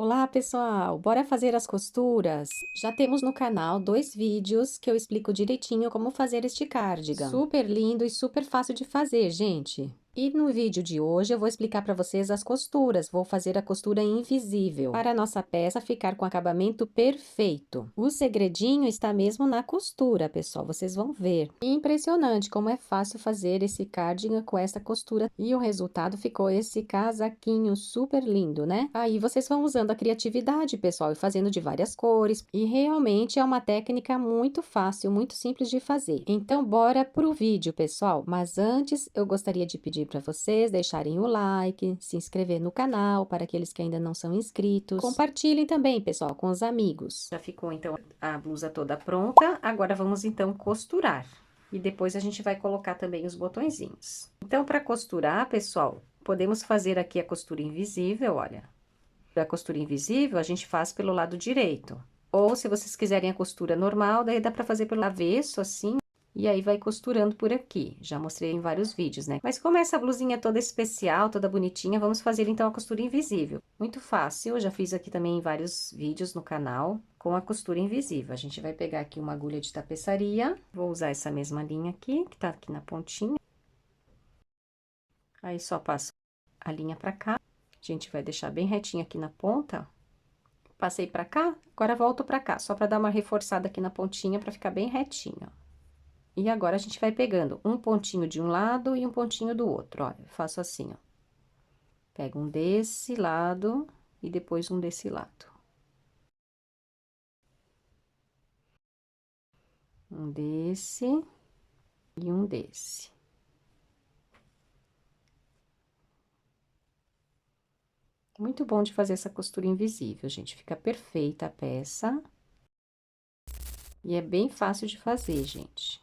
Olá, pessoal! Bora fazer as costuras? Já temos no canal 2 vídeos que eu explico direitinho como fazer este cardigan. Super lindo e super fácil de fazer, gente. E no vídeo de hoje eu vou explicar para vocês as costuras. Vou fazer a costura invisível para a nossa peça ficar com acabamento perfeito. O segredinho está mesmo na costura, pessoal. Vocês vão ver. Impressionante como é fácil fazer esse cardigan com essa costura. E o resultado ficou esse casaquinho super lindo, né? Aí vocês vão usando a criatividade, pessoal, e fazendo de várias cores. E realmente é uma técnica muito fácil, muito simples de fazer. Então, bora pro vídeo, pessoal. Mas antes, eu gostaria de pedir para vocês deixarem o like, se inscrever no canal para aqueles que ainda não são inscritos. Compartilhem também, pessoal, com os amigos. Já ficou, então, a blusa toda pronta. Agora, vamos, então, costurar. E depois a gente vai colocar também os botõezinhos. Então, para costurar, pessoal, podemos fazer aqui a costura invisível, olha. A costura invisível a gente faz pelo lado direito. Ou se vocês quiserem a costura normal, daí dá para fazer pelo avesso, assim. E aí vai costurando por aqui. Já mostrei em vários vídeos, né? Mas como essa blusinha é toda especial, toda bonitinha, vamos fazer então a costura invisível. Muito fácil, eu já fiz aqui também em vários vídeos no canal com a costura invisível. A gente vai pegar aqui uma agulha de tapeçaria. Vou usar essa mesma linha aqui, que tá aqui na pontinha. Aí só passo a linha pra cá. A gente vai deixar bem retinho aqui na ponta. Passei pra cá, agora volto pra cá, só pra dar uma reforçada aqui na pontinha pra ficar bem retinho. E agora, a gente vai pegando um pontinho de um lado e um pontinho do outro, olha, eu faço assim, ó. Pego um desse lado e depois um desse lado. Um desse e um desse. Muito bom de fazer essa costura invisível, gente, fica perfeita a peça. E é bem fácil de fazer, gente.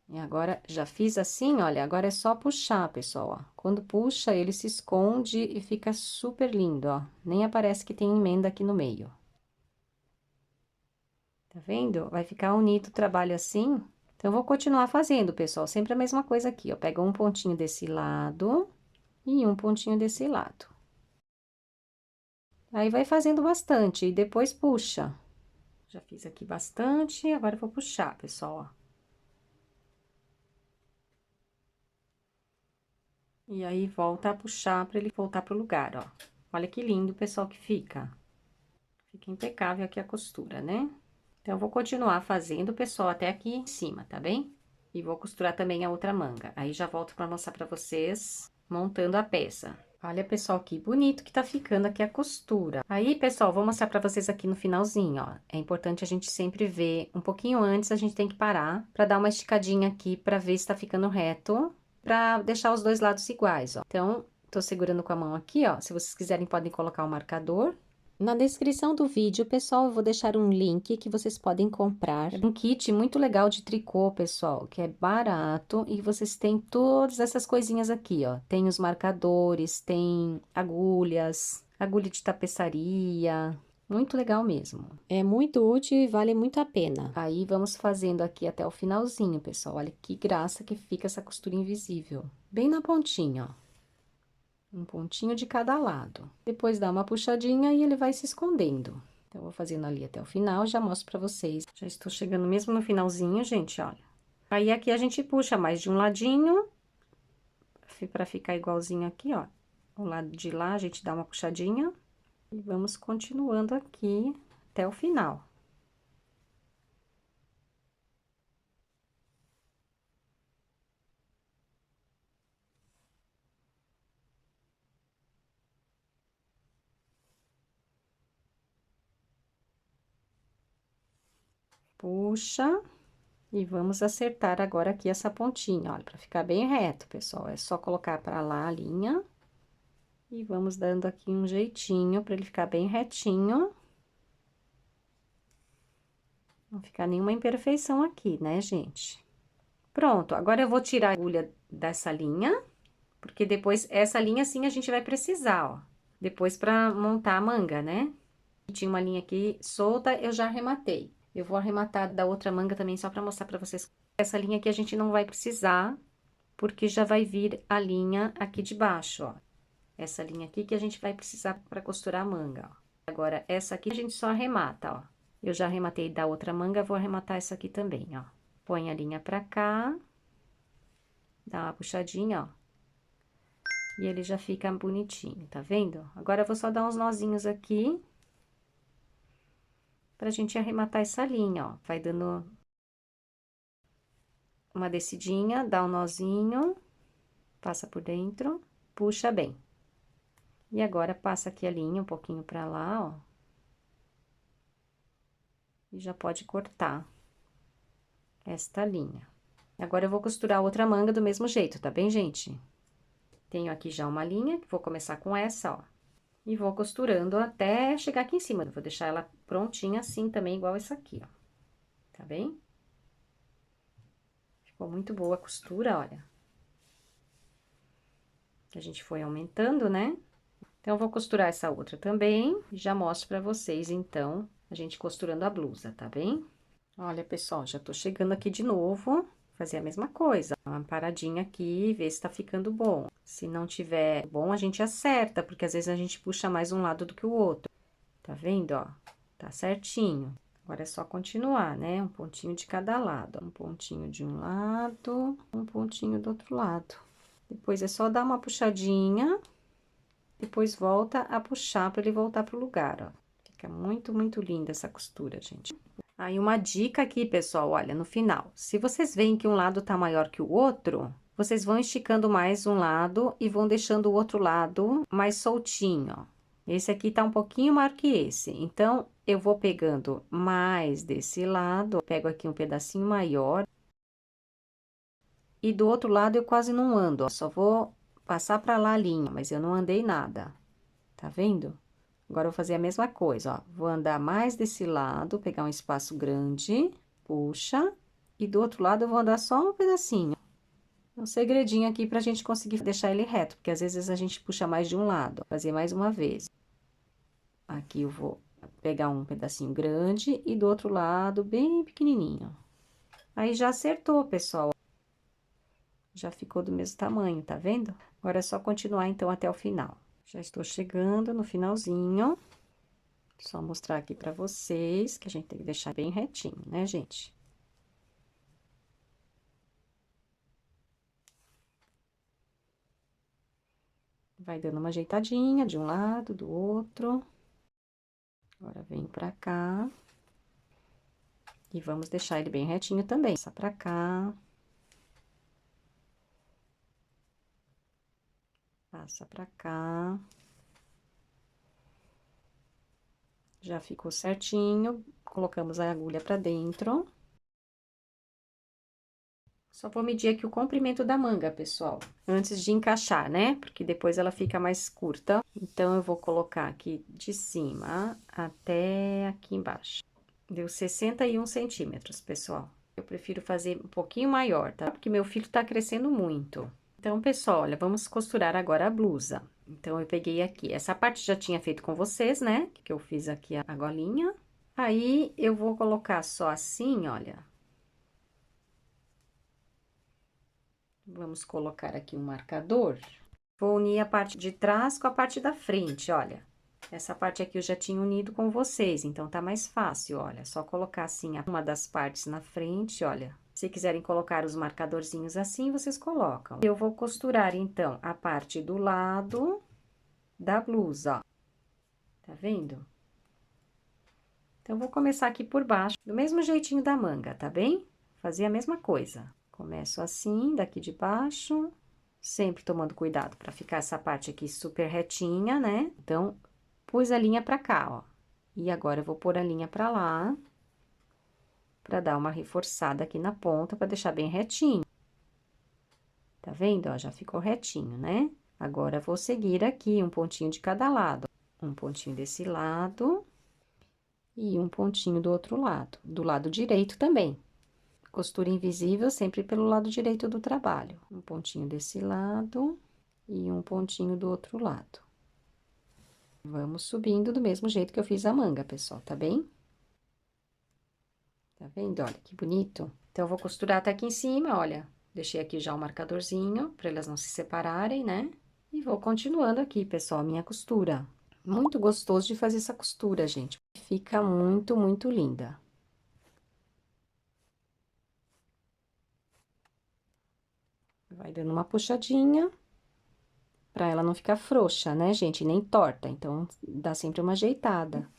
E agora, já fiz assim, olha, agora é só puxar, pessoal, ó. Quando puxa, ele se esconde e fica super lindo, ó. Nem aparece que tem emenda aqui no meio. Tá vendo? Vai ficar unido o trabalho assim. Então, eu vou continuar fazendo, pessoal, sempre a mesma coisa aqui, ó. Pega um pontinho desse lado e um pontinho desse lado. Aí, vai fazendo bastante e depois puxa. Já fiz aqui bastante, agora eu vou puxar, pessoal, ó. E aí, volta a puxar para ele voltar pro lugar, ó. Olha que lindo, pessoal, que fica. Fica impecável aqui a costura, né? Então, eu vou continuar fazendo, pessoal, até aqui em cima, tá bem? E vou costurar também a outra manga. Aí, já volto pra mostrar pra vocês montando a peça. Olha, pessoal, que bonito que tá ficando aqui a costura. Aí, pessoal, vou mostrar pra vocês aqui no finalzinho, ó. É importante a gente sempre ver um pouquinho antes, a gente tem que parar pra dar uma esticadinha aqui pra ver se tá ficando reto, pra deixar os dois lados iguais, ó. Então, tô segurando com a mão aqui, ó. Se vocês quiserem, podem colocar o marcador. Na descrição do vídeo, pessoal, eu vou deixar um link que vocês podem comprar. É um kit muito legal de tricô, pessoal, que é barato e vocês têm todas essas coisinhas aqui, ó. Tem os marcadores, tem agulhas, agulha de tapeçaria. Muito legal mesmo. É muito útil e vale muito a pena. Aí, vamos fazendo aqui até o finalzinho, pessoal. Olha que graça que fica essa costura invisível. Bem na pontinha, ó. Um pontinho de cada lado. Depois dá uma puxadinha e ele vai se escondendo. Então, eu vou fazendo ali até o final, já mostro pra vocês. Já estou chegando mesmo no finalzinho, gente, olha. Aí, aqui a gente puxa mais de um ladinho, pra ficar igualzinho aqui, ó. O lado de lá, a gente dá uma puxadinha. E vamos continuando aqui até o final. Puxa. E vamos acertar agora aqui essa pontinha, olha, pra ficar bem reto, pessoal. É só colocar pra lá a linha. E vamos dando aqui um jeitinho pra ele ficar bem retinho. Não ficar nenhuma imperfeição aqui, né, gente? Pronto, agora eu vou tirar a agulha dessa linha, porque depois, essa linha assim a gente vai precisar, ó. Depois pra montar a manga, né? Tinha uma linha aqui solta, eu já arrematei. Eu vou arrematar da outra manga também, só pra mostrar pra vocês. Essa linha aqui a gente não vai precisar, porque já vai vir a linha aqui de baixo, ó. essa linha aqui que a gente vai precisar para costurar a manga, ó. Agora, essa aqui a gente só arremata, ó. Eu já arrematei da outra manga, vou arrematar essa aqui também, ó. Põe a linha pra cá, dá uma puxadinha, ó. E ele já fica bonitinho, tá vendo? Agora, eu vou só dar uns nozinhos aqui, pra gente arrematar essa linha, ó. Vai dando uma descidinha, dá um nozinho, passa por dentro, puxa bem. E agora, passa aqui a linha um pouquinho pra lá, ó. E já pode cortar esta linha. Agora, eu vou costurar a outra manga do mesmo jeito, tá bem, gente? Tenho aqui já uma linha, vou começar com essa, ó. E vou costurando até chegar aqui em cima. Eu vou deixar ela prontinha assim também, igual essa aqui, ó. Tá bem? Ficou muito boa a costura, olha. A gente foi aumentando, né? Então, eu vou costurar essa outra também. E já mostro pra vocês, então, a gente costurando a blusa, tá bem? Olha, pessoal, já tô chegando aqui de novo. Fazer a mesma coisa. Uma paradinha aqui, ver se tá ficando bom. Se não tiver bom, a gente acerta, porque às vezes a gente puxa mais um lado do que o outro. Tá vendo, ó? Tá certinho. Agora é só continuar, né? Um pontinho de cada lado. Um pontinho de um lado, um pontinho do outro lado. Depois é só dar uma puxadinha, depois volta a puxar para ele voltar pro lugar, ó. Fica muito, muito linda essa costura, gente. Aí, uma dica aqui, pessoal, olha, no final. Se vocês veem que um lado tá maior que o outro, vocês vão esticando mais um lado e vão deixando o outro lado mais soltinho, ó. Esse aqui tá um pouquinho maior que esse, então, eu vou pegando mais desse lado, pego aqui um pedacinho maior. E do outro lado eu quase não ando, ó, só vou passar pra lá a linha, mas eu não andei nada, tá vendo? Agora, eu vou fazer a mesma coisa, ó, vou andar mais desse lado, pegar um espaço grande, puxa, e do outro lado eu vou andar só um pedacinho. Um segredinho aqui pra gente conseguir deixar ele reto, porque às vezes a gente puxa mais de um lado, ó, fazer mais uma vez. Aqui eu vou pegar um pedacinho grande e do outro lado bem pequenininho. Aí, já acertou, pessoal. Já ficou do mesmo tamanho, tá vendo? Agora é só continuar, então, até o final. Já estou chegando no finalzinho. Só mostrar aqui pra vocês que a gente tem que deixar bem retinho, né, gente? Vai dando uma ajeitadinha de um lado, do outro. Agora, vem pra cá. E vamos deixar ele bem retinho também. Passa pra cá. Passa pra cá. Já ficou certinho. Colocamos a agulha pra dentro. Só vou medir aqui o comprimento da manga, pessoal, antes de encaixar, né? Porque depois ela fica mais curta. Então, eu vou colocar aqui de cima até aqui embaixo. Deu 61 centímetros, pessoal. Eu prefiro fazer um pouquinho maior, tá? Porque meu filho tá crescendo muito. Então, pessoal, olha, vamos costurar agora a blusa. Então, eu peguei aqui, essa parte já tinha feito com vocês, né? Que eu fiz aqui a golinha. Aí, eu vou colocar só assim, olha. Vamos colocar aqui um marcador. Vou unir a parte de trás com a parte da frente, olha. Essa parte aqui eu já tinha unido com vocês, então tá mais fácil, olha. Só colocar assim uma das partes na frente, olha. Se quiserem colocar os marcadorzinhos assim, vocês colocam. Eu vou costurar, então, a parte do lado da blusa, ó. Tá vendo? Então, vou começar aqui por baixo, do mesmo jeitinho da manga, tá bem? Fazer a mesma coisa. Começo assim, daqui de baixo, sempre tomando cuidado para ficar essa parte aqui super retinha, né? Então, pus a linha pra cá, ó. E agora, eu vou pôr a linha pra lá, pra dar uma reforçada aqui na ponta, pra deixar bem retinho. Tá vendo, ó? Já ficou retinho, né? Agora, vou seguir aqui um pontinho de cada lado. Um pontinho desse lado e um pontinho do outro lado. Do lado direito também. Costura invisível sempre pelo lado direito do trabalho. Um pontinho desse lado e um pontinho do outro lado. Vamos subindo do mesmo jeito que eu fiz a manga, pessoal, tá bem? Tá vendo? Olha, que bonito. Então, eu vou costurar até aqui em cima, olha. Deixei aqui já o marcadorzinho, pra elas não se separarem, né? E vou continuando aqui, pessoal, minha costura. Muito gostoso de fazer essa costura, gente. Fica muito, muito linda. Vai dando uma puxadinha, pra ela não ficar frouxa, né, gente? Nem torta. Então, dá sempre uma ajeitada.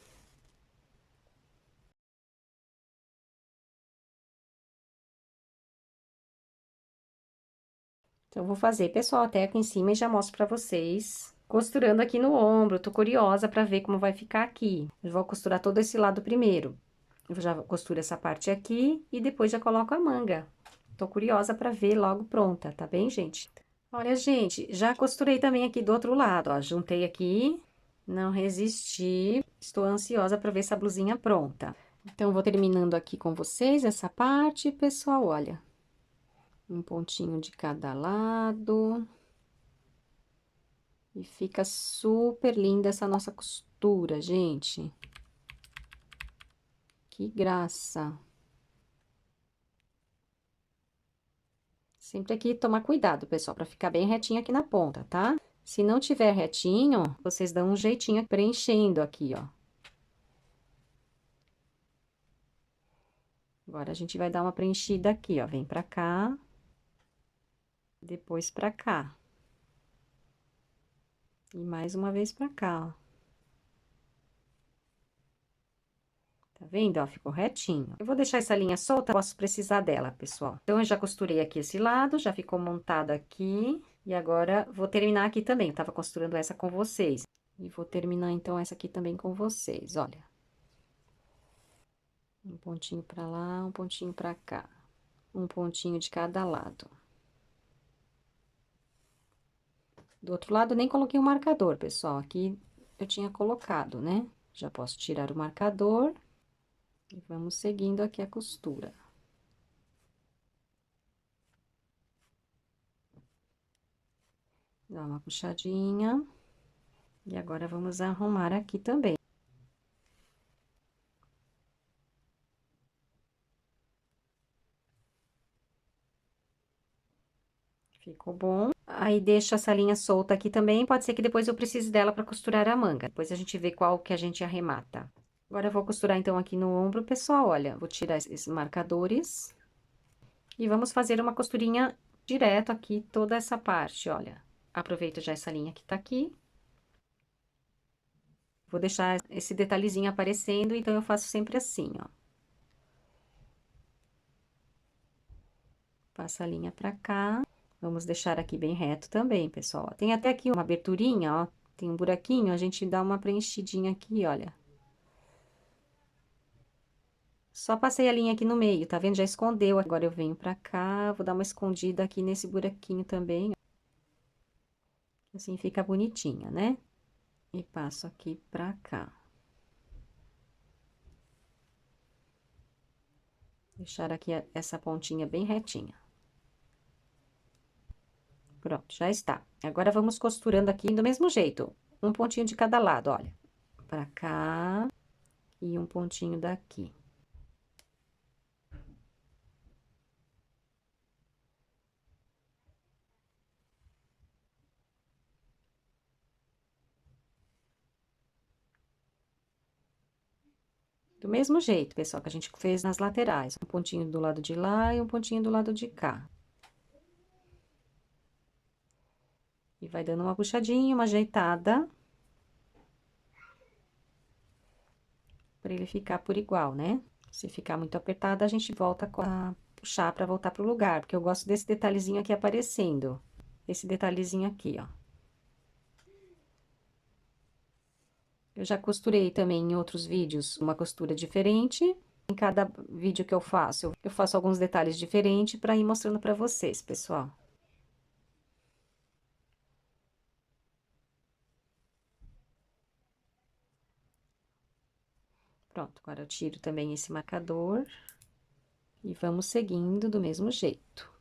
Então, eu vou fazer, pessoal, até aqui em cima e já mostro pra vocês. Costurando aqui no ombro, tô curiosa pra ver como vai ficar aqui. Eu vou costurar todo esse lado primeiro. Eu já costuro essa parte aqui e depois já coloco a manga. Tô curiosa pra ver logo pronta, tá bem, gente? Olha, gente, já costurei também aqui do outro lado, ó. Juntei aqui, não resisti. Estou ansiosa pra ver essa blusinha pronta. Então, vou terminando aqui com vocês essa parte, pessoal, olha. Um pontinho de cada lado. E fica super linda essa nossa costura, gente. Que graça. Sempre aqui tomar cuidado, pessoal, para ficar bem retinho aqui na ponta, tá? Se não tiver retinho, vocês dão um jeitinho preenchendo aqui, ó. Agora, a gente vai dar uma preenchida aqui, ó. Vem pra cá. Depois pra cá. E mais uma vez pra cá, ó. Tá vendo, ó? Ficou retinho. Eu vou deixar essa linha solta, posso precisar dela, pessoal. Então, eu já costurei aqui esse lado, já ficou montado aqui. E agora, vou terminar aqui também. Eu tava costurando essa com vocês. E vou terminar, então, essa aqui também com vocês, olha. Um pontinho pra lá, um pontinho pra cá. Um pontinho de cada lado. Do outro lado, nem coloquei o marcador, pessoal. Aqui eu tinha colocado, né? Já posso tirar o marcador. E vamos seguindo aqui a costura. Dá uma puxadinha. E agora, vamos arrumar aqui também. Ficou bom. Aí, deixo essa linha solta aqui também. Pode ser que depois eu precise dela para costurar a manga. Depois a gente vê qual que a gente arremata. Agora, eu vou costurar, então, aqui no ombro, pessoal. Olha, vou tirar esses marcadores. E vamos fazer uma costurinha direto aqui, toda essa parte, olha. Aproveito já essa linha que tá aqui. Vou deixar esse detalhezinho aparecendo, então eu faço sempre assim, ó. Passa a linha pra cá. Vamos deixar aqui bem reto também, pessoal. Tem até aqui uma aberturinha, ó. Tem um buraquinho, a gente dá uma preenchidinha aqui, olha. Só passei a linha aqui no meio, tá vendo? Já escondeu. Agora eu venho pra cá, vou dar uma escondida aqui nesse buraquinho também. Assim fica bonitinha, né? E passo aqui pra cá. Deixar aqui essa pontinha bem retinha. Pronto, já está. Agora, vamos costurando aqui do mesmo jeito. Um pontinho de cada lado, olha. Pra cá e um pontinho daqui. Do mesmo jeito, pessoal, que a gente fez nas laterais. Um pontinho do lado de lá e um pontinho do lado de cá. E vai dando uma puxadinha, uma ajeitada. Pra ele ficar por igual, né? Se ficar muito apertado, a gente volta a puxar pra voltar pro lugar. Porque eu gosto desse detalhezinho aqui aparecendo. Esse detalhezinho aqui, ó. Eu já costurei também em outros vídeos uma costura diferente. Em cada vídeo que eu faço alguns detalhes diferentes para ir mostrando para vocês, pessoal. Pronto, agora eu tiro também esse marcador. E vamos seguindo do mesmo jeito.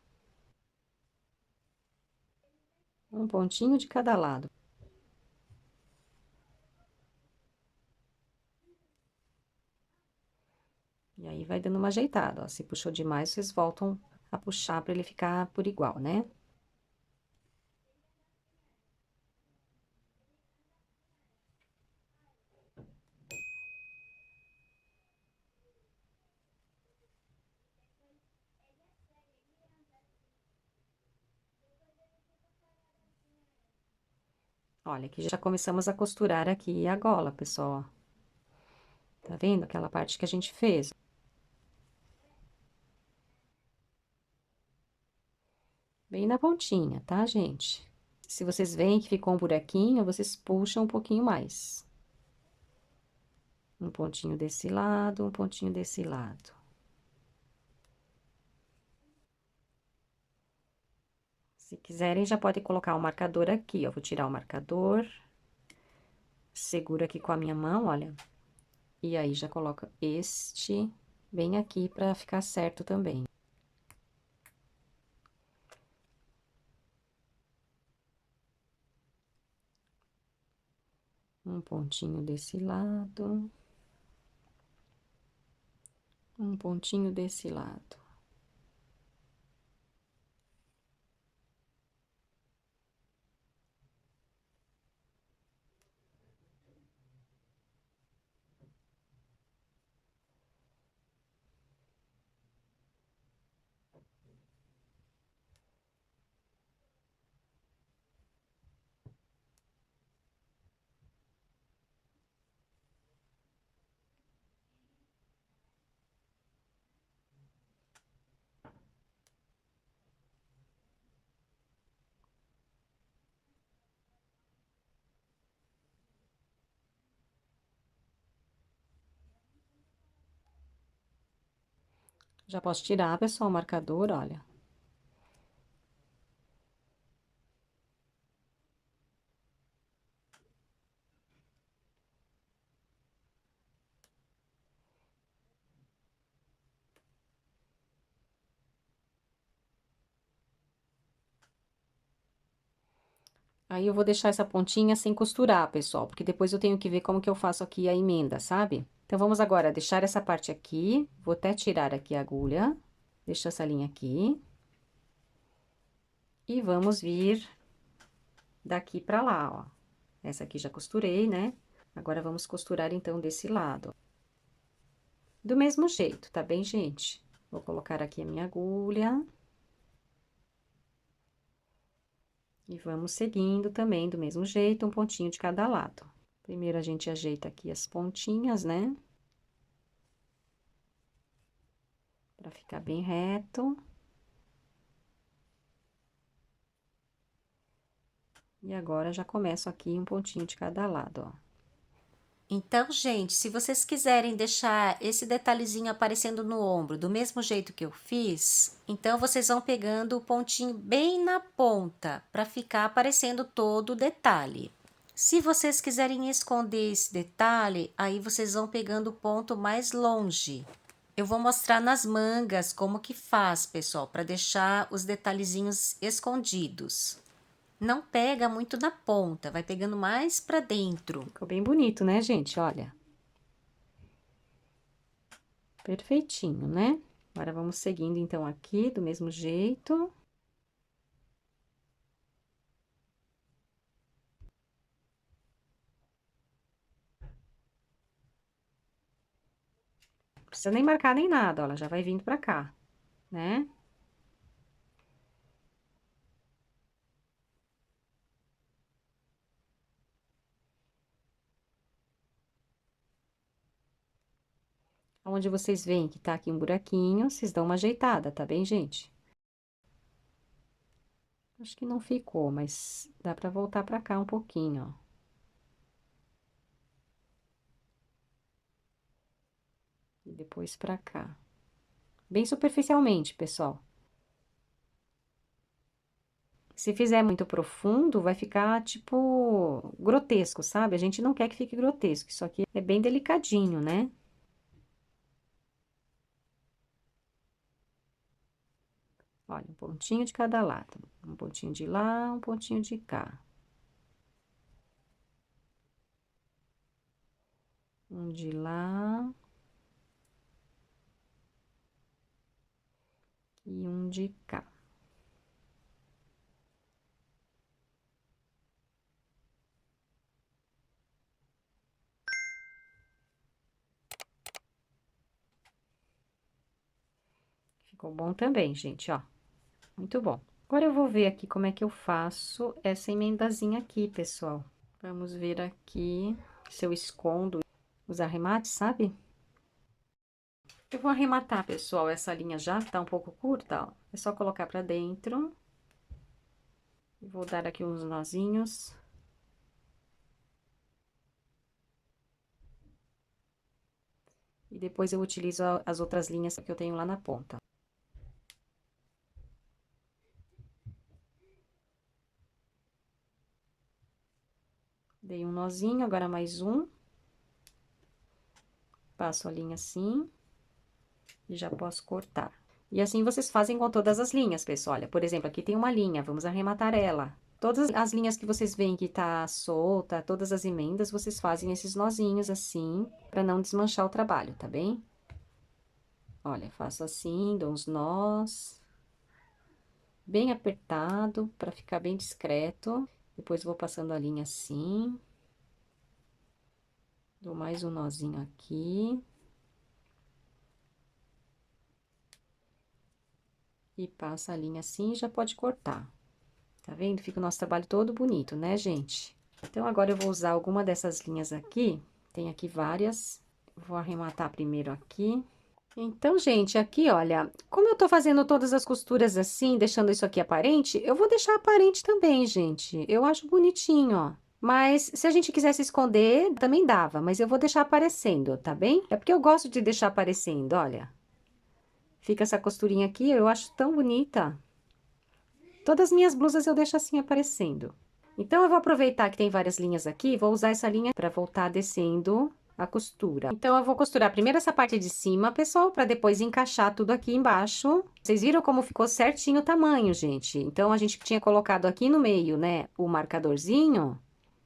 Um pontinho de cada lado. E aí, vai dando uma ajeitada, ó. Se puxou demais, vocês voltam a puxar para ele ficar por igual, né? Olha, aqui já começamos a costurar aqui a gola, pessoal, ó. Tá vendo aquela parte que a gente fez? Bem na pontinha, tá, gente? Se vocês veem que ficou um buraquinho, vocês puxam um pouquinho mais. Um pontinho desse lado, um pontinho desse lado. Se quiserem, já pode colocar o marcador aqui, ó. Vou tirar o marcador. Seguro aqui com a minha mão, olha. E aí, já coloca este bem aqui pra ficar certo também. Um pontinho desse lado. Um pontinho desse lado. Já posso tirar, pessoal, o marcador, olha. Aí, eu vou deixar essa pontinha sem costurar, pessoal, porque depois eu tenho que ver como que eu faço aqui a emenda, sabe? Então, vamos agora deixar essa parte aqui. Vou até tirar aqui a agulha. Deixa essa linha aqui. E vamos vir daqui pra lá, ó. Essa aqui já costurei, né? Agora, vamos costurar, então, desse lado, ó. Do mesmo jeito, tá bem, gente? Vou colocar aqui a minha agulha. E vamos seguindo também do mesmo jeito, um pontinho de cada lado. Primeiro, a gente ajeita aqui as pontinhas, né? Pra ficar bem reto. E agora, já começo aqui um pontinho de cada lado, ó. Então, gente, se vocês quiserem deixar esse detalhezinho aparecendo no ombro do mesmo jeito que eu fiz, então vocês vão pegando o pontinho bem na ponta para ficar aparecendo todo o detalhe. Se vocês quiserem esconder esse detalhe, aí vocês vão pegando o ponto mais longe. Eu vou mostrar nas mangas como que faz, pessoal, para deixar os detalhezinhos escondidos. Não pega muito na ponta, vai pegando mais para dentro. Ficou bem bonito, né, gente? Olha. Perfeitinho, né? Agora, vamos seguindo, então, aqui do mesmo jeito. Não precisa nem marcar nem nada, ó, ela já vai vindo pra cá, né? Onde vocês veem que tá aqui um buraquinho, vocês dão uma ajeitada, tá bem, gente? Acho que não ficou, mas dá pra voltar pra cá um pouquinho, ó. E depois pra cá. Bem superficialmente, pessoal. Se fizer muito profundo, vai ficar, tipo, grotesco, sabe? A gente não quer que fique grotesco. Isso aqui é bem delicadinho, né? Olha, um pontinho de cada lado. Um pontinho de lá, um pontinho de cá. Um de lá. E um de cá. Ficou bom também, gente, ó. Muito bom. Agora, eu vou ver aqui como é que eu faço essa emendazinha aqui, pessoal. Vamos ver aqui se eu escondo os arremates, sabe? Eu vou arrematar, pessoal, essa linha já, que tá um pouco curta, ó. É só colocar pra dentro. Vou dar aqui uns nozinhos. E depois eu utilizo as outras linhas que eu tenho lá na ponta. Dei um nozinho, agora mais um. Passo a linha assim. E já posso cortar. E assim vocês fazem com todas as linhas, pessoal. Olha, por exemplo, aqui tem uma linha, vamos arrematar ela. Todas as linhas que vocês veem que tá solta, todas as emendas, vocês fazem esses nozinhos assim, pra não desmanchar o trabalho, tá bem? Olha, faço assim, dou uns nós. Bem apertado, pra ficar bem discreto. Depois vou passando a linha assim. Dou mais um nozinho aqui. E passa a linha assim e já pode cortar. Tá vendo? Fica o nosso trabalho todo bonito, né, gente? Então, agora eu vou usar alguma dessas linhas aqui. Tem aqui várias. Vou arrematar primeiro aqui. Então, gente, aqui, olha, como eu tô fazendo todas as costuras assim, deixando isso aqui aparente, eu vou deixar aparente também, gente. Eu acho bonitinho, ó. Mas, se a gente quisesse esconder, também dava, mas eu vou deixar aparecendo, tá bem? É porque eu gosto de deixar aparecendo, olha. Fica essa costurinha aqui, eu acho tão bonita. Todas as minhas blusas eu deixo assim aparecendo. Então, eu vou aproveitar que tem várias linhas aqui, vou usar essa linha para voltar descendo a costura. Então, eu vou costurar primeiro essa parte de cima, pessoal, para depois encaixar tudo aqui embaixo. Vocês viram como ficou certinho o tamanho, gente? Então, a gente tinha colocado aqui no meio, né, o marcadorzinho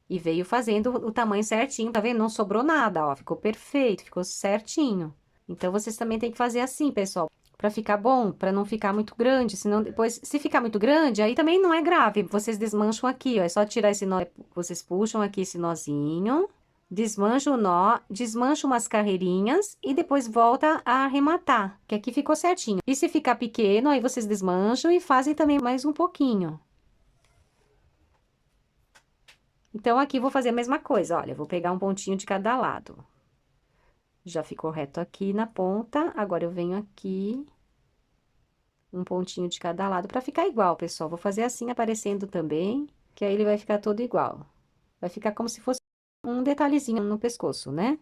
e veio fazendo o tamanho certinho, tá vendo? Não sobrou nada, ó, ficou perfeito, ficou certinho. Então, vocês também têm que fazer assim, pessoal. Pra ficar bom, pra não ficar muito grande, senão depois, se ficar muito grande, aí também não é grave. Vocês desmancham aqui, ó, é só tirar esse nó, vocês puxam aqui esse nozinho, desmancha o nó, desmancha umas carreirinhas e depois volta a arrematar, que aqui ficou certinho. E se ficar pequeno, aí vocês desmancham e fazem também mais um pouquinho. Então, aqui vou fazer a mesma coisa, olha, vou pegar um pontinho de cada lado. Já ficou reto aqui na ponta, agora eu venho aqui, um pontinho de cada lado para ficar igual, pessoal. Vou fazer assim aparecendo também, que aí ele vai ficar todo igual. Vai ficar como se fosse um detalhezinho no pescoço, né?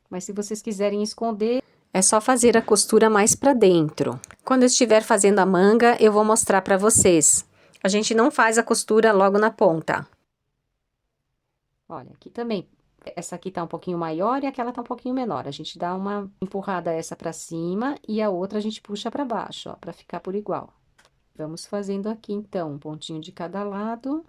Mas se vocês quiserem esconder, é só fazer a costura mais para dentro. Quando eu estiver fazendo a manga, eu vou mostrar para vocês. A gente não faz a costura logo na ponta. Olha, aqui também. Essa aqui tá um pouquinho maior e aquela tá um pouquinho menor. A gente dá uma empurrada essa pra cima e a outra a gente puxa pra baixo, ó, pra ficar por igual. Vamos fazendo aqui, então, um pontinho de cada lado.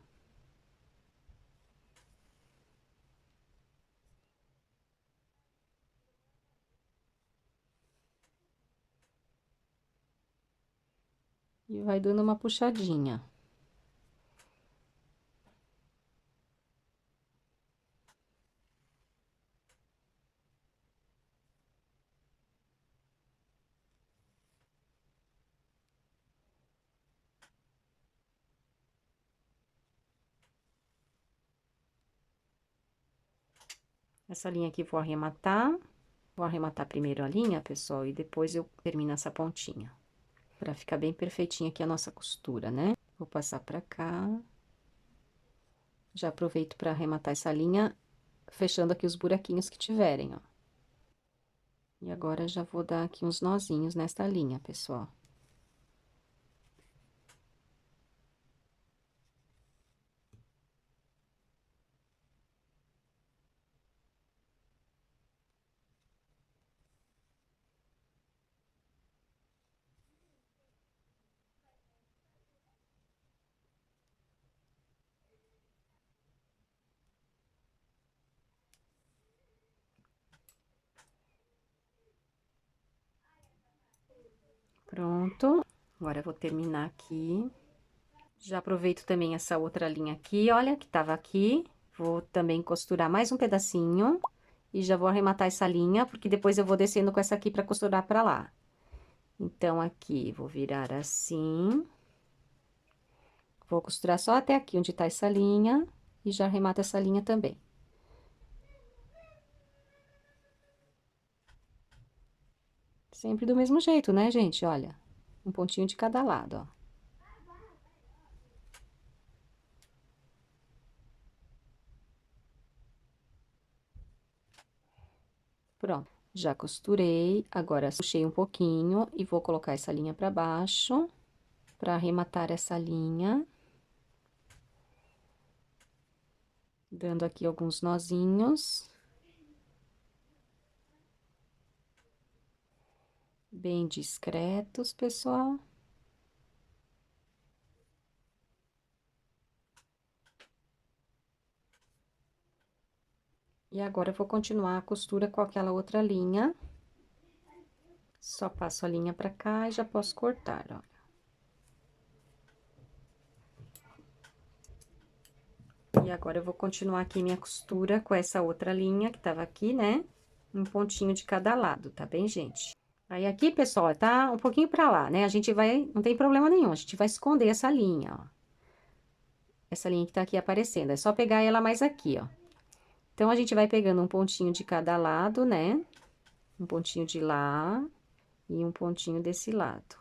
E vai dando uma puxadinha. Essa linha aqui vou arrematar. Vou arrematar primeiro a linha, pessoal, e depois eu termino essa pontinha. Pra ficar bem perfeitinha aqui a nossa costura, né? Vou passar pra cá. Já aproveito pra arrematar essa linha, fechando aqui os buraquinhos que tiverem, ó. E agora já vou dar aqui uns nozinhos nesta linha, pessoal. Pronto. Agora eu vou terminar aqui. Já aproveito também essa outra linha aqui, olha, que tava aqui. Vou também costurar mais um pedacinho. E já vou arrematar essa linha, porque depois eu vou descendo com essa aqui pra costurar pra lá. Então, aqui, vou virar assim. Vou costurar só até aqui, onde tá essa linha. e já arremato essa linha também. Sempre do mesmo jeito, né, gente? Olha, um pontinho de cada lado, ó. Pronto, já costurei, agora puxei um pouquinho e vou colocar essa linha pra baixo, pra arrematar essa linha. Dando aqui alguns nozinhos. Bem discretos, pessoal. E agora, eu vou continuar a costura com aquela outra linha. Só passo a linha pra cá e já posso cortar, olha. E agora, eu vou continuar aqui minha costura com essa outra linha que tava aqui, né? Um pontinho de cada lado, tá bem, gente? Aí, aqui, pessoal, tá um pouquinho pra lá, né? A gente vai, não tem problema nenhum, a gente vai esconder essa linha, ó. Essa linha que tá aqui aparecendo, é só pegar ela mais aqui, ó. Então, a gente vai pegando um pontinho de cada lado, né? Um pontinho de lá e um pontinho desse lado.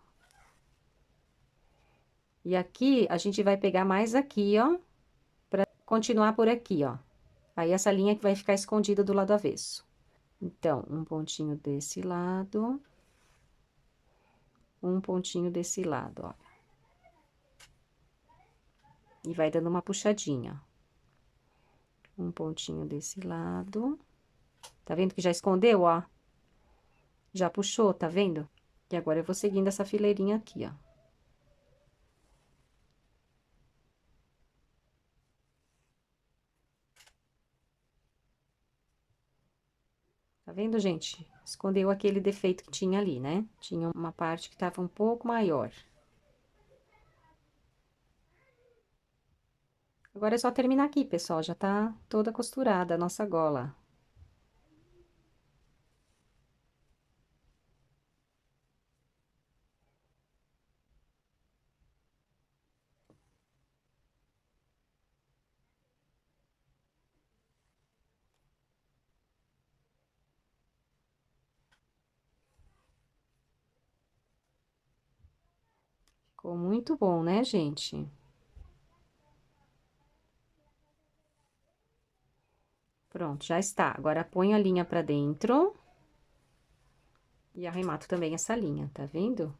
E aqui, a gente vai pegar mais aqui, ó, pra continuar por aqui, ó. Aí, essa linha que vai ficar escondida do lado avesso. Então, um pontinho desse lado. Um pontinho desse lado, ó. E vai dando uma puxadinha. Um pontinho desse lado. Tá vendo que já escondeu, ó? Já puxou, tá vendo? E agora, eu vou seguindo essa fileirinha aqui, ó. Tá vendo, gente? Escondeu aquele defeito que tinha ali, né? Tinha uma parte que tava um pouco maior. Agora, é só terminar aqui, pessoal. Já tá toda costurada a nossa gola. Ficou muito bom, né, gente? Pronto, já está. Agora, ponho a linha pra dentro. E arremato também essa linha, tá vendo?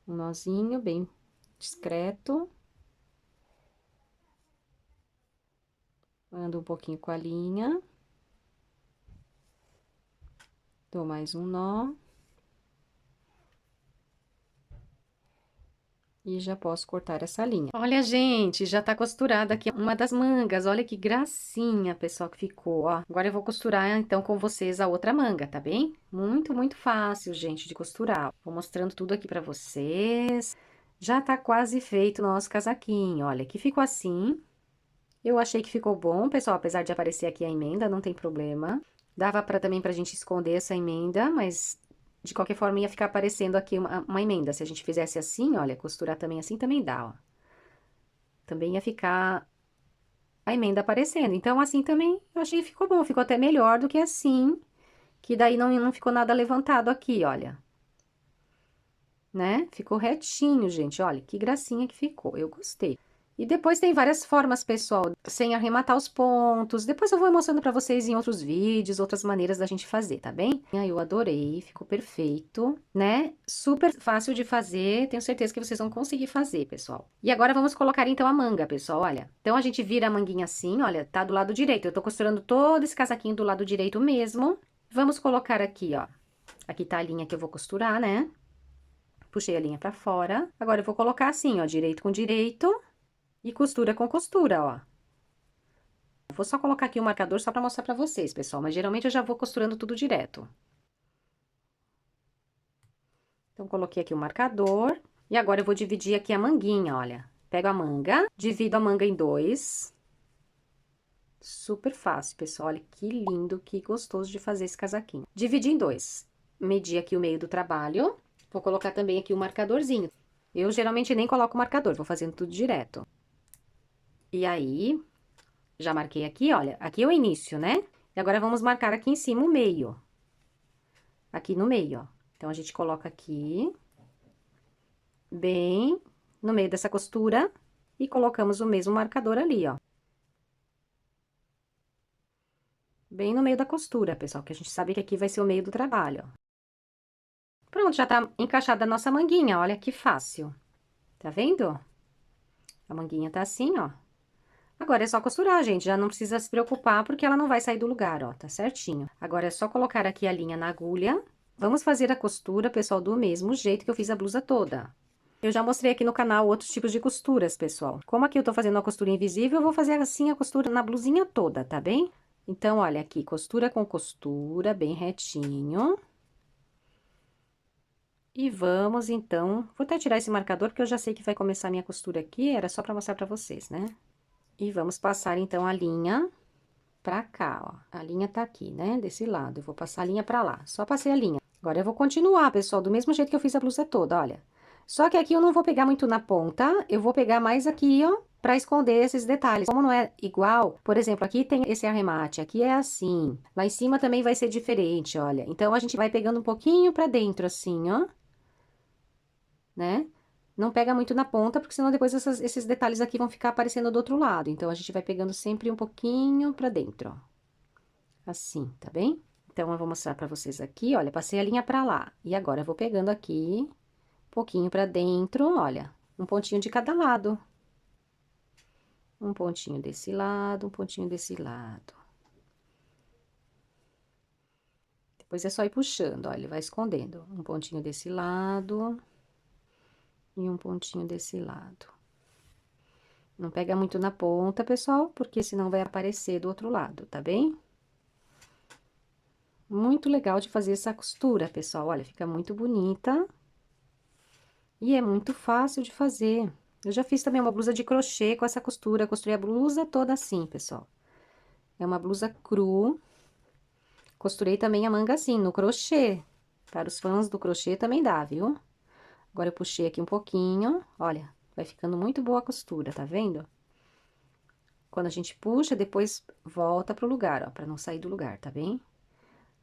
Um nozinho bem discreto. Ando um pouquinho com a linha. Dou mais um nó. E já posso cortar essa linha. Olha, gente, já tá costurada aqui uma das mangas. Olha que gracinha, pessoal, que ficou, ó. Agora eu vou costurar, então, com vocês a outra manga, tá bem? Muito, muito fácil, gente, de costurar. Vou mostrando tudo aqui pra vocês. Já tá quase feito o nosso casaquinho. Olha, que ficou assim. Eu achei que ficou bom, pessoal, apesar de aparecer aqui a emenda, não tem problema. Dava também pra gente esconder essa emenda, mas de qualquer forma ia ficar aparecendo aqui uma emenda. Se a gente fizesse assim, olha, costurar também assim também dá, ó. Também ia ficar a emenda aparecendo. Então, assim também eu achei que ficou bom, ficou até melhor do que assim, que daí não ficou nada levantado aqui, olha. Né? Ficou retinho, gente, olha, que gracinha que ficou, eu gostei. E depois tem várias formas, pessoal, sem arrematar os pontos. Depois eu vou mostrando pra vocês em outros vídeos, outras maneiras da gente fazer, tá bem? Eu adorei, ficou perfeito, né? Super fácil de fazer, tenho certeza que vocês vão conseguir fazer, pessoal. E agora vamos colocar então a manga, pessoal, olha. Então a gente vira a manguinha assim, olha, tá do lado direito. Eu tô costurando todo esse casaquinho do lado direito mesmo. Vamos colocar aqui, ó. Aqui tá a linha que eu vou costurar, né? Puxei a linha pra fora. Agora eu vou colocar assim, ó, direito com direito. E costura com costura, ó. Vou só colocar aqui o marcador só pra mostrar pra vocês, pessoal. Mas geralmente eu já vou costurando tudo direto. Então, coloquei aqui o marcador. E agora eu vou dividir aqui a manguinha, olha. Pego a manga, divido a manga em dois. Super fácil, pessoal. Olha que lindo, que gostoso de fazer esse casaquinho. Dividi em dois. Medi aqui o meio do trabalho. Vou colocar também aqui o marcadorzinho. Eu geralmente nem coloco o marcador, vou fazendo tudo direto. E aí, Já marquei aqui, olha, aqui é o início, né? E agora vamos marcar aqui em cima o meio. Aqui no meio, ó. Então, a gente coloca aqui, bem no meio dessa costura, e colocamos o mesmo marcador ali, ó. Bem no meio da costura, pessoal, que a gente sabe que aqui vai ser o meio do trabalho, ó. Pronto, já tá encaixada a nossa manguinha, olha que fácil. Tá vendo? A manguinha tá assim, ó. Agora é só costurar, gente, já não precisa se preocupar porque ela não vai sair do lugar, ó, tá certinho. Agora é só colocar aqui a linha na agulha. Vamos fazer a costura, pessoal, do mesmo jeito que eu fiz a blusa toda. Eu já mostrei aqui no canal outros tipos de costuras, pessoal. Como aqui eu tô fazendo a costura invisível, eu vou fazer assim a costura na blusinha toda, tá bem? Então, olha aqui, costura com costura, bem retinho. E vamos, então... Vou até tirar esse marcador, porque eu já sei que vai começar a minha costura aqui, era só pra mostrar pra vocês, né? E vamos passar, então, a linha pra cá, ó. A linha tá aqui, né? Desse lado. Eu vou passar a linha pra lá. Só passei a linha. Agora, eu vou continuar, pessoal, do mesmo jeito que eu fiz a blusa toda, olha. Só que aqui eu não vou pegar muito na ponta, eu vou pegar mais aqui, ó, pra esconder esses detalhes. Como não é igual, por exemplo, aqui tem esse arremate, aqui é assim. Lá em cima também vai ser diferente, olha. Então, a gente vai pegando um pouquinho pra dentro, assim, ó. Né? Não pega muito na ponta, porque senão depois esses detalhes aqui vão ficar aparecendo do outro lado. Então, a gente vai pegando sempre um pouquinho pra dentro, ó. Assim, tá bem? Então, eu vou mostrar pra vocês aqui, olha, passei a linha pra lá. E agora, eu vou pegando aqui, um pouquinho pra dentro, olha, um pontinho de cada lado. Um pontinho desse lado, um pontinho desse lado. Depois é só ir puxando, olha, ele vai escondendo. Um pontinho desse lado e um pontinho desse lado. Não pega muito na ponta, pessoal, porque senão vai aparecer do outro lado, tá bem? Muito legal de fazer essa costura, pessoal. Olha, fica muito bonita. E é muito fácil de fazer. Eu já fiz também uma blusa de crochê com essa costura. Costurei a blusa toda assim, pessoal. É uma blusa cru. Costurei também a manga assim, no crochê. Para os fãs do crochê também dá, viu? Agora, eu puxei aqui um pouquinho. Olha, vai ficando muito boa a costura, tá vendo? Quando a gente puxa, depois volta pro lugar, ó, pra não sair do lugar, tá bem?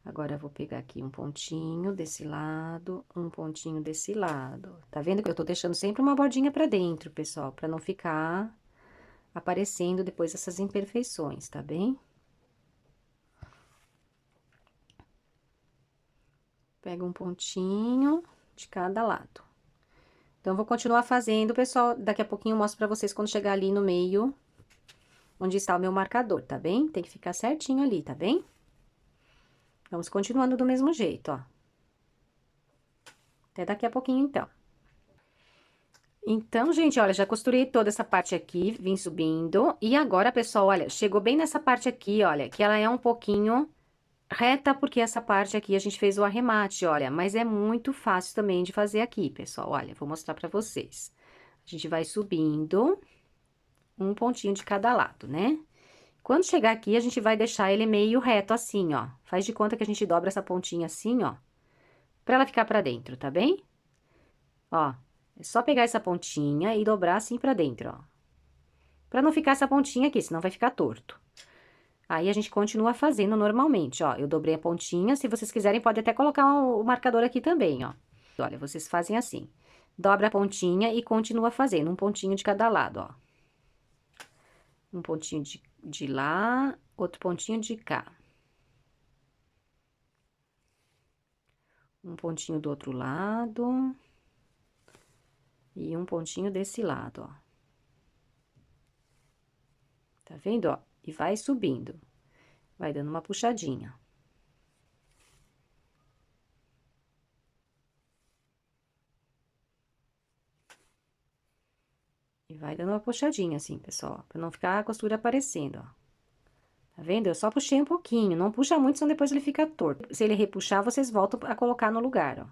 Agora, eu vou pegar aqui um pontinho desse lado, um pontinho desse lado. Tá vendo que eu tô deixando sempre uma bordinha pra dentro, pessoal? Pra não ficar aparecendo depois essas imperfeições, tá bem? Pega um pontinho de cada lado. Então, eu vou continuar fazendo, pessoal. Daqui a pouquinho eu mostro pra vocês quando chegar ali no meio, onde está o meu marcador, tá bem? Tem que ficar certinho ali, tá bem? Vamos continuando do mesmo jeito, ó. Até daqui a pouquinho, então. Então, gente, olha, já costurei toda essa parte aqui, vim subindo. E agora, pessoal, olha, chegou bem nessa parte aqui, olha, que ela é um pouquinho reta, porque essa parte aqui a gente fez o arremate, olha. Mas é muito fácil também de fazer aqui, pessoal, olha, vou mostrar pra vocês. A gente vai subindo um pontinho de cada lado, né? Quando chegar aqui, a gente vai deixar ele meio reto assim, ó. Faz de conta que a gente dobra essa pontinha assim, ó, pra ela ficar pra dentro, tá bem? Ó, é só pegar essa pontinha e dobrar assim pra dentro, ó. Pra não ficar essa pontinha aqui, senão vai ficar torto. Aí, a gente continua fazendo normalmente, ó. Eu dobrei a pontinha, se vocês quiserem, pode até colocar o marcador aqui também, ó. Olha, vocês fazem assim. Dobra a pontinha e continua fazendo, um pontinho de cada lado, ó. Um pontinho de lá, outro pontinho de cá. Um pontinho do outro lado. E um pontinho desse lado, ó. Tá vendo, ó? E vai subindo. Vai dando uma puxadinha. E vai dando uma puxadinha assim, pessoal, pra não ficar a costura aparecendo, ó. Tá vendo? Eu só puxei um pouquinho, não puxa muito, senão depois ele fica torto. Se ele repuxar, vocês voltam a colocar no lugar, ó.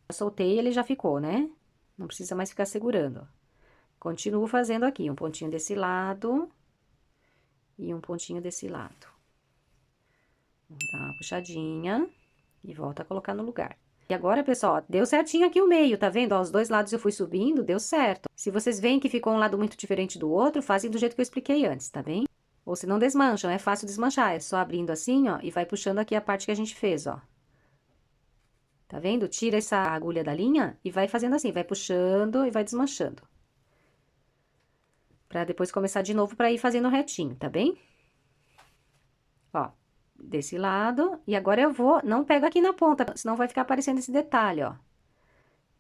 Eu soltei, ele já ficou, né? Não precisa mais ficar segurando, ó. Continuo fazendo aqui, um pontinho desse lado e um pontinho desse lado. Vou dar uma puxadinha e volta a colocar no lugar. E agora, pessoal, ó, deu certinho aqui o meio, tá vendo? Ó, os dois lados eu fui subindo, deu certo. Se vocês veem que ficou um lado muito diferente do outro, fazem do jeito que eu expliquei antes, tá bem? Ou se não desmancham, é fácil desmanchar, é só abrindo assim, ó, e vai puxando aqui a parte que a gente fez, ó. Tá vendo? Tira essa agulha da linha e vai fazendo assim, vai puxando e vai desmanchando. Pra depois começar de novo pra ir fazendo retinho, tá bem? Ó, desse lado. E agora eu vou, não pego aqui na ponta, senão vai ficar aparecendo esse detalhe, ó.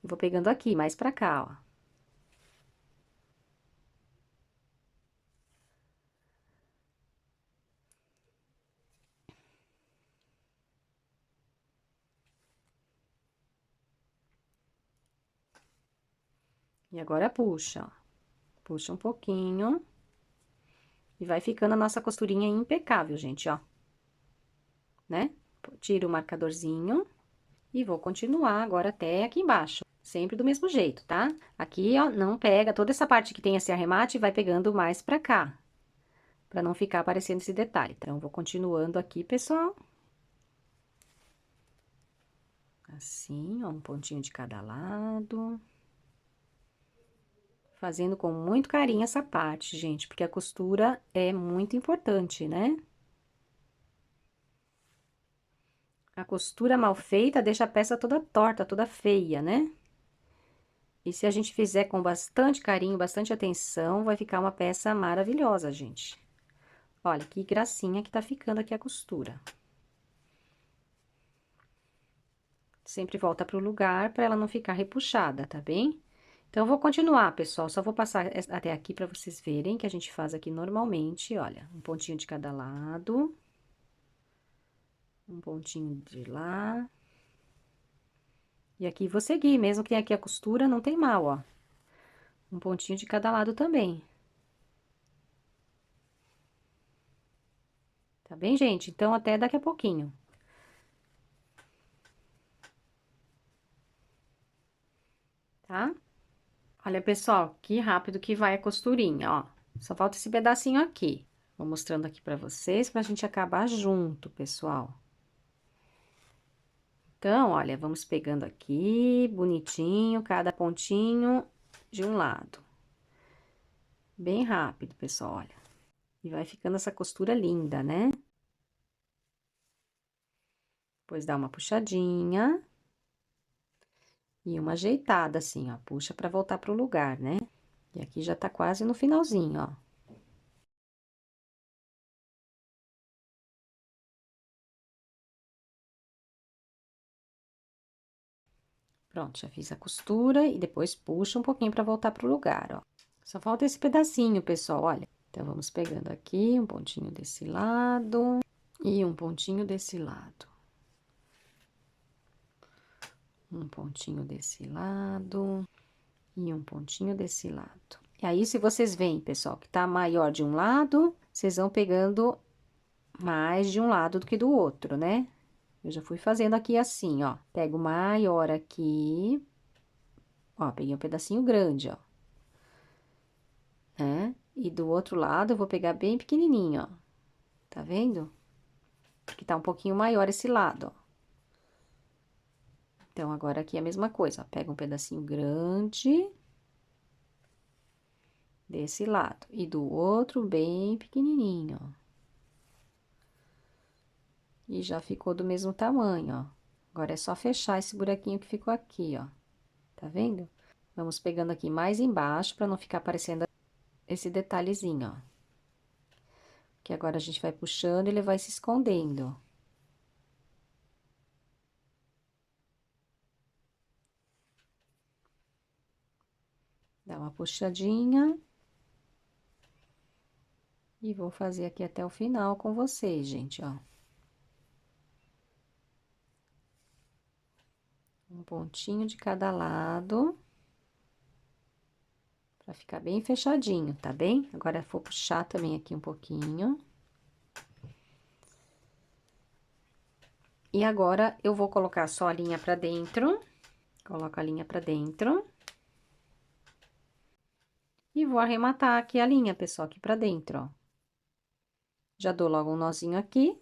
Eu vou pegando aqui, mais pra cá, ó. E agora puxa, ó. Puxa um pouquinho. E vai ficando a nossa costurinha impecável, gente, ó. Né? Tiro o marcadorzinho. E vou continuar agora até aqui embaixo. Sempre do mesmo jeito, tá? Aqui, ó, não pega toda essa parte que tem esse arremate, vai pegando mais pra cá. Pra não ficar aparecendo esse detalhe. Então, vou continuando aqui, pessoal. Assim, ó, um pontinho de cada lado. Fazendo com muito carinho essa parte, gente, porque a costura é muito importante, né? A costura mal feita deixa a peça toda torta, toda feia, né? E se a gente fizer com bastante carinho, bastante atenção, vai ficar uma peça maravilhosa, gente. Olha que gracinha que tá ficando aqui a costura. Sempre volta pro lugar para ela não ficar repuxada, tá bem? Então, eu vou continuar, pessoal. Só vou passar até aqui para vocês verem que a gente faz aqui normalmente. Olha, um pontinho de cada lado. Um pontinho de lá. E aqui vou seguir, mesmo que tenha aqui a costura, não tem mal, ó. Um pontinho de cada lado também. Tá bem, gente? Então, até daqui a pouquinho. Tá? Olha, pessoal, que rápido que vai a costurinha, ó. Só falta esse pedacinho aqui. Vou mostrando aqui pra vocês, pra gente acabar junto, pessoal. Então, olha, vamos pegando aqui, bonitinho, cada pontinho de um lado. Bem rápido, pessoal, olha. E vai ficando essa costura linda, né? Depois dá uma puxadinha. E uma ajeitada, assim, ó. Puxa pra voltar pro lugar, né? E aqui já tá quase no finalzinho, ó. Pronto, já fiz a costura e depois puxa um pouquinho pra voltar pro lugar, ó. Só falta esse pedacinho, pessoal, olha. Então, vamos pegando aqui um pontinho desse lado e um pontinho desse lado. Um pontinho desse lado e um pontinho desse lado. E aí, se vocês veem, pessoal, que tá maior de um lado, vocês vão pegando mais de um lado do que do outro, né? Eu já fui fazendo aqui assim, ó. Pego maior aqui. Ó, peguei um pedacinho grande, ó. Né? E do outro lado, eu vou pegar bem pequenininho, ó. Tá vendo? Que tá um pouquinho maior esse lado, ó. Então, agora aqui é a mesma coisa, ó. Pega um pedacinho grande desse lado. E do outro, bem pequenininho, ó. E já ficou do mesmo tamanho, ó. Agora, é só fechar esse buraquinho que ficou aqui, ó. Tá vendo? Vamos pegando aqui mais embaixo, pra não ficar aparecendo esse detalhezinho, ó. Que agora a gente vai puxando e ele vai se escondendo. Dá uma puxadinha. E vou fazer aqui até o final com vocês, gente, ó. Um pontinho de cada lado. Pra ficar bem fechadinho, tá bem? Agora, vou puxar também aqui um pouquinho. E agora, eu vou colocar só a linha pra dentro. Coloco a linha pra dentro. E vou arrematar aqui a linha, pessoal, aqui pra dentro, ó. Já dou logo um nozinho aqui.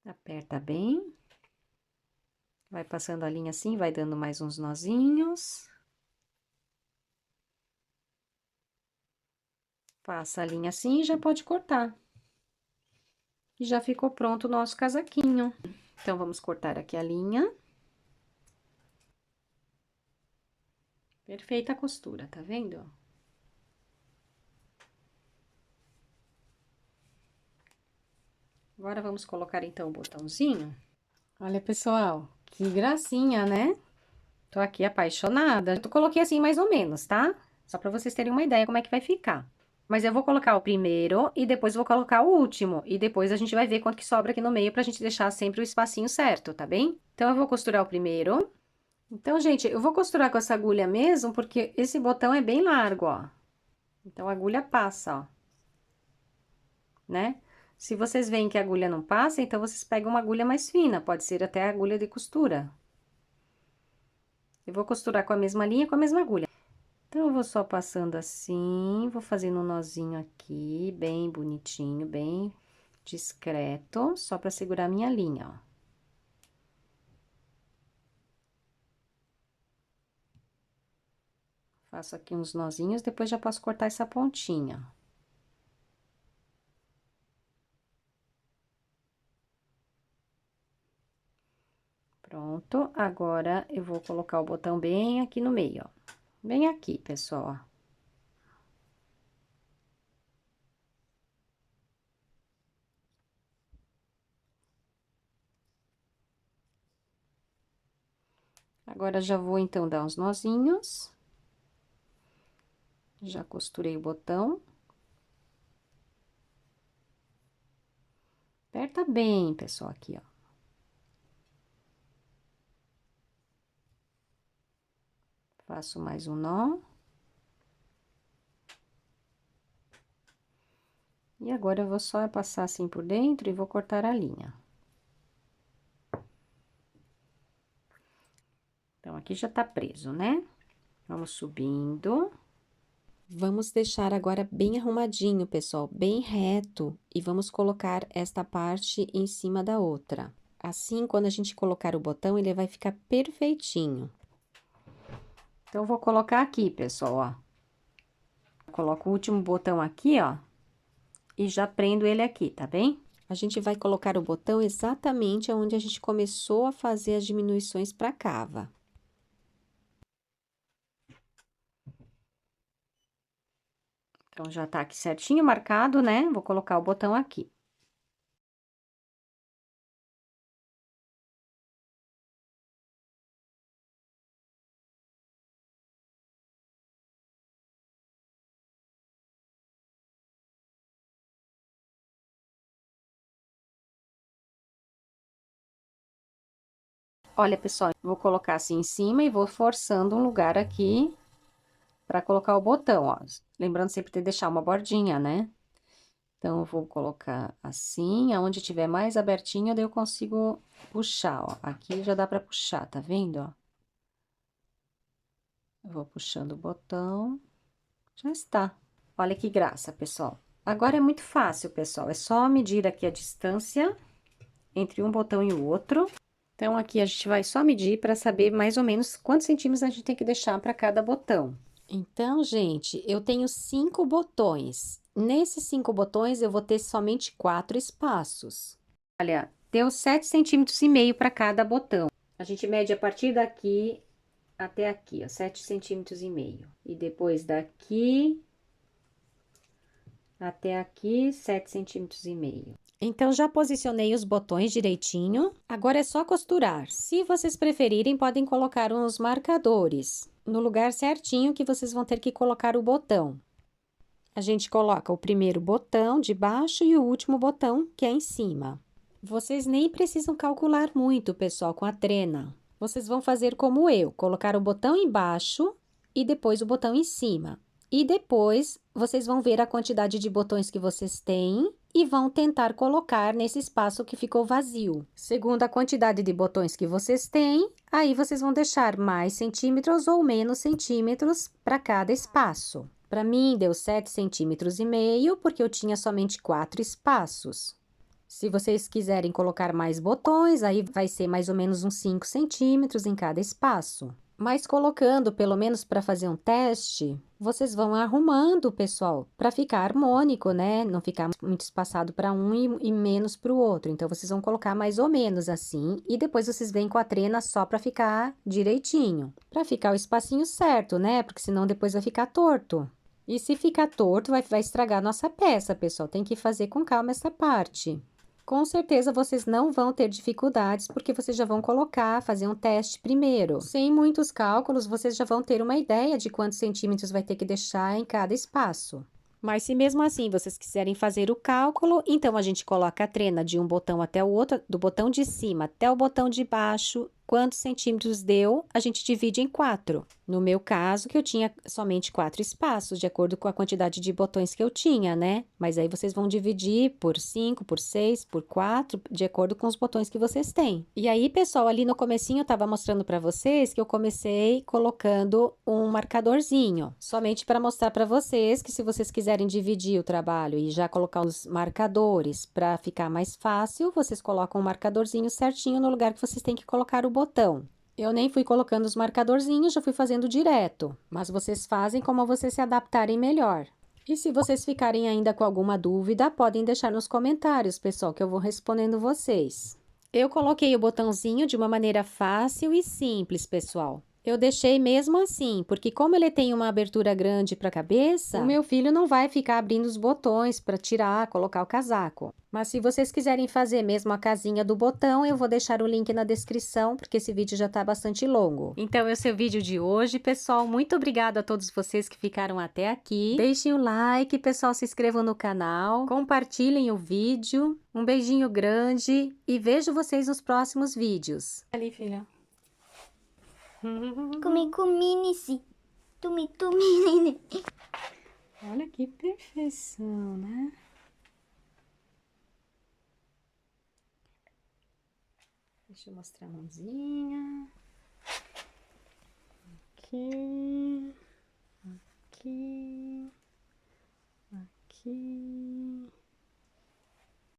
Aperta bem. Vai passando a linha assim, vai dando mais uns nozinhos. Faça a linha assim e já pode cortar. E já ficou pronto o nosso casaquinho. Então, vamos cortar aqui a linha. Perfeita a costura, tá vendo? Agora, vamos colocar, então, o botãozinho. Olha, pessoal, que gracinha, né? Tô aqui apaixonada. Eu coloquei assim mais ou menos, tá? Só pra vocês terem uma ideia como é que vai ficar. Mas eu vou colocar o primeiro e depois vou colocar o último. E depois a gente vai ver quanto que sobra aqui no meio pra gente deixar sempre o espacinho certo, tá bem? Então, eu vou costurar o primeiro. Então, gente, eu vou costurar com essa agulha mesmo, porque esse botão é bem largo, ó. Então, a agulha passa, ó. Né? Se vocês veem que a agulha não passa, então vocês pegam uma agulha mais fina, pode ser até a agulha de costura. Eu vou costurar com a mesma linha, com a mesma agulha. Então, eu vou só passando assim, vou fazendo um nozinho aqui, bem bonitinho, bem discreto, só pra segurar a minha linha, ó. Faço aqui uns nozinhos, depois já posso cortar essa pontinha. Pronto, agora eu vou colocar o botão bem aqui no meio, ó. Bem aqui, pessoal, ó. Agora, já vou, então, dar uns nozinhos. Já costurei o botão. Aperta bem, pessoal, aqui, ó. Faço mais um nó. E agora, eu vou só passar assim por dentro e vou cortar a linha. Então, aqui já tá preso, né? Vamos subindo. Vamos deixar agora bem arrumadinho, pessoal, bem reto. E vamos colocar esta parte em cima da outra. Assim, quando a gente colocar o botão, ele vai ficar perfeitinho. Então, eu vou colocar aqui, pessoal, ó. Coloco o último botão aqui, ó. E já prendo ele aqui, tá bem? A gente vai colocar o botão exatamente onde a gente começou a fazer as diminuições pra cava. Então, já tá aqui certinho marcado, né? Vou colocar o botão aqui. Olha, pessoal, vou colocar assim em cima e vou forçando um lugar aqui pra colocar o botão, ó. Lembrando sempre de deixar uma bordinha, né? Então, eu vou colocar assim, aonde tiver mais abertinho, daí eu consigo puxar, ó. Aqui já dá pra puxar, tá vendo, ó? Eu vou puxando o botão, já está. Olha que graça, pessoal. Agora é muito fácil, pessoal, é só medir aqui a distância entre um botão e o outro. Então, aqui a gente vai só medir para saber mais ou menos quantos centímetros a gente tem que deixar para cada botão. Então, gente, eu tenho 5 botões. Nesses 5 botões, eu vou ter somente 4 espaços. Olha, deu 7,5 centímetros para cada botão. A gente mede a partir daqui até aqui, ó, 7,5 centímetros. E depois daqui até aqui, 7,5 centímetros. Então, já posicionei os botões direitinho. Agora é só costurar. Se vocês preferirem, podem colocar uns marcadores no lugar certinho que vocês vão ter que colocar o botão. A gente coloca o primeiro botão de baixo e o último botão, que é em cima. Vocês nem precisam calcular muito, pessoal, com a trena. Vocês vão fazer como eu, colocar o botão embaixo e depois o botão em cima. E depois, vocês vão ver a quantidade de botões que vocês têm e vão tentar colocar nesse espaço que ficou vazio. Segundo a quantidade de botões que vocês têm, aí vocês vão deixar mais centímetros ou menos centímetros para cada espaço. Para mim, deu 7,5 centímetros, porque eu tinha somente 4 espaços. Se vocês quiserem colocar mais botões, aí vai ser mais ou menos uns 5 centímetros em cada espaço. Mas colocando, pelo menos para fazer um teste, vocês vão arrumando, pessoal, para ficar harmônico, né? Não ficar muito espaçado para um e menos para o outro. Então, vocês vão colocar mais ou menos assim e depois vocês vêm com a trena só para ficar direitinho. Para ficar o espacinho certo, né? Porque senão depois vai ficar torto. E se ficar torto, vai estragar a nossa peça, pessoal. Tem que fazer com calma essa parte. Com certeza vocês não vão ter dificuldades, porque vocês já vão fazer um teste primeiro. Sem muitos cálculos, vocês já vão ter uma ideia de quantos centímetros vai ter que deixar em cada espaço. Mas se mesmo assim vocês quiserem fazer o cálculo, então a gente coloca a trena de um botão até o outro, do botão de cima até o botão de baixo. Quantos centímetros deu, a gente divide em 4. No meu caso, que eu tinha somente 4 espaços, de acordo com a quantidade de botões que eu tinha, né? Mas aí vocês vão dividir por 5, por 6, por 4, de acordo com os botões que vocês têm. E aí, pessoal, ali no comecinho eu tava mostrando para vocês que eu comecei colocando um marcadorzinho, somente para mostrar para vocês que se vocês quiserem dividir o trabalho e já colocar os marcadores para ficar mais fácil, vocês colocam um marcadorzinho certinho no lugar que vocês têm que colocar o botão. Eu nem fui colocando os marcadorzinhos, já fui fazendo direto, mas vocês fazem como vocês se adaptarem melhor. E se vocês ficarem ainda com alguma dúvida, podem deixar nos comentários, pessoal, que eu vou respondendo vocês. Eu coloquei o botãozinho de uma maneira fácil e simples, pessoal. Eu deixei mesmo assim, porque como ele tem uma abertura grande para a cabeça, o meu filho não vai ficar abrindo os botões para tirar, colocar o casaco. Mas se vocês quiserem fazer mesmo a casinha do botão, eu vou deixar o link na descrição, porque esse vídeo já está bastante longo. Então, esse é o vídeo de hoje, pessoal. Muito obrigada a todos vocês que ficaram até aqui. Deixem o like, pessoal, se inscrevam no canal, compartilhem o vídeo. Um beijinho grande e vejo vocês nos próximos vídeos. Ali, filha. Comi, tumi, Olha que perfeição, né? Deixa eu mostrar a mãozinha. Aqui. Aqui.